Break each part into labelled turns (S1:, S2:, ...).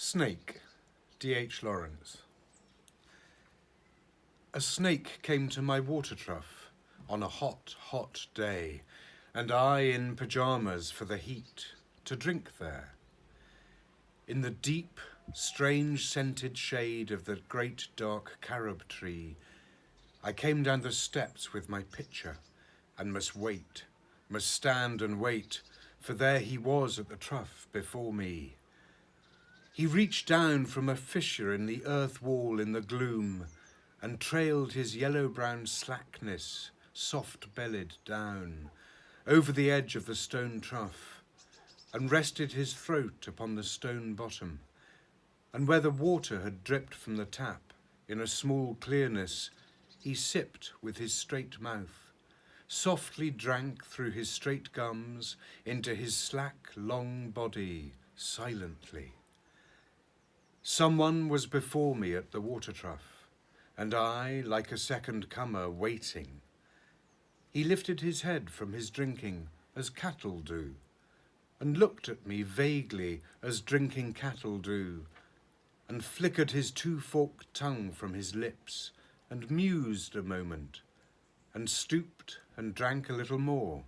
S1: Snake, D.H. Lawrence. A snake came to my water trough on a hot, hot day, and I in pyjamas for the heat, to drink there. In the deep, strange scented shade of the great dark carob tree, I came down the steps with my pitcher and must stand and wait, for there he was at the trough before me. He reached down from a fissure in the earth wall in the gloom and trailed his yellow-brown slackness, soft-bellied down, over the edge of the stone trough, and rested his throat upon the stone bottom, and where the water had dripped from the tap in a small clearness, he sipped with his straight mouth, softly drank through his straight gums into his slack, long body, silently. Someone was before me at the water trough, and I, like a second comer, waiting. He lifted his head from his drinking, as cattle do, and looked at me vaguely as drinking cattle do, and flickered his two-forked tongue from his lips, and mused a moment, and stooped and drank a little more,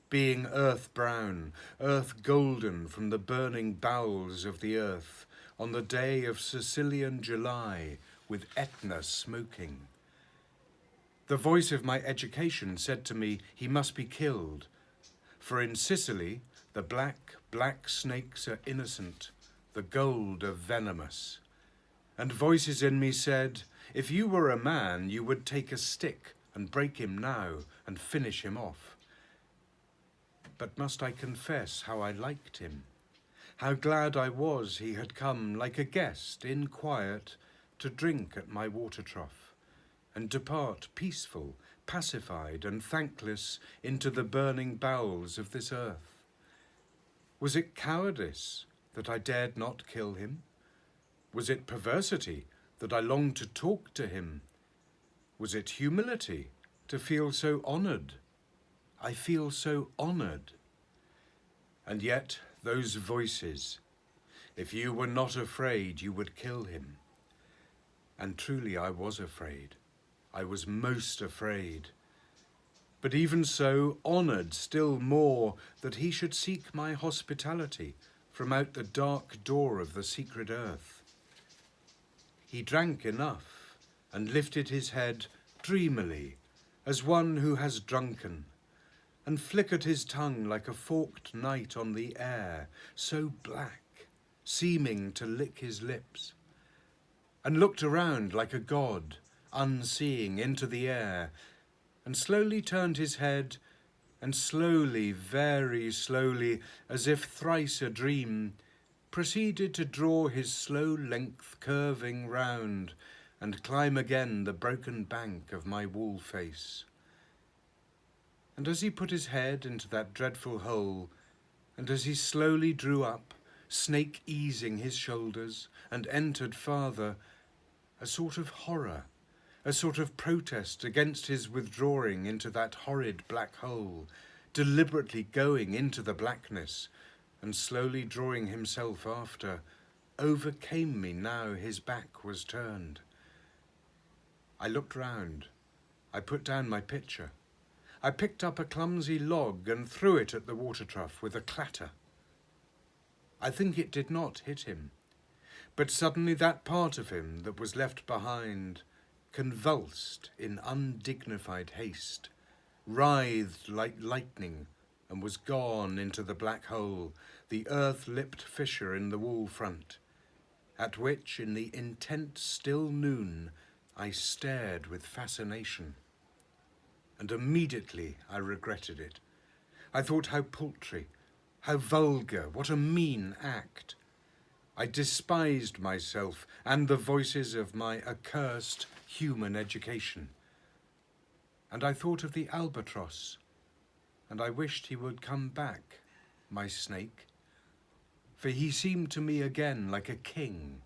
S1: being earth-brown, earth-golden from the burning bowels of the earth, on the day of Sicilian July, with Etna smoking. The voice of my education said to me he must be killed, for in Sicily the black, black snakes are innocent, the gold are venomous. And voices in me said, if you were a man, you would take a stick and break him now and finish him off. But must I confess how I liked him? How glad I was he had come like a guest in quiet to drink at my water trough and depart peaceful, pacified and thankless into the burning bowels of this earth. Was it cowardice that I dared not kill him? Was it perversity that I longed to talk to him? Was it humility to feel so honoured? I feel so honoured. And yet those voices, if you were not afraid, you would kill him. And truly I was afraid. I was most afraid. But even so, honoured still more that he should seek my hospitality from out the dark door of the secret earth. He drank enough and lifted his head dreamily, as one who has drunken, and flickered his tongue like a forked knight on the air, so black, seeming to lick his lips, and looked around like a god, unseeing into the air, and slowly turned his head, and slowly, very slowly, as if thrice a dream, proceeded to draw his slow length curving round, and climb again the broken bank of my wall face. And as he put his head into that dreadful hole, and as he slowly drew up, snake easing his shoulders, and entered farther, a sort of horror, a sort of protest against his withdrawing into that horrid black hole, deliberately going into the blackness, and slowly drawing himself after, overcame me now his back was turned. I looked round. I put down my pitcher. I picked up a clumsy log and threw it at the water trough with a clatter. I think it did not hit him, but suddenly that part of him that was left behind convulsed in undignified haste, writhed like lightning, and was gone into the black hole, the earth-lipped fissure in the wall front, at which, in the intent still noon, I stared with fascination. And immediately I regretted it. I thought how paltry, how vulgar, what a mean act. I despised myself and the voices of my accursed human education. And I thought of the albatross, and I wished he would come back, my snake, for he seemed to me again like a king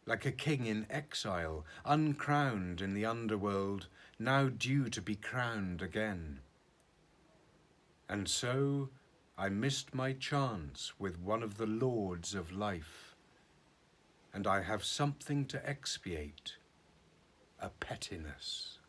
S1: in exile, uncrowned in the underworld, now due to be crowned again. And so I missed my chance with one of the lords of life, and I have something to expiate, a pettiness.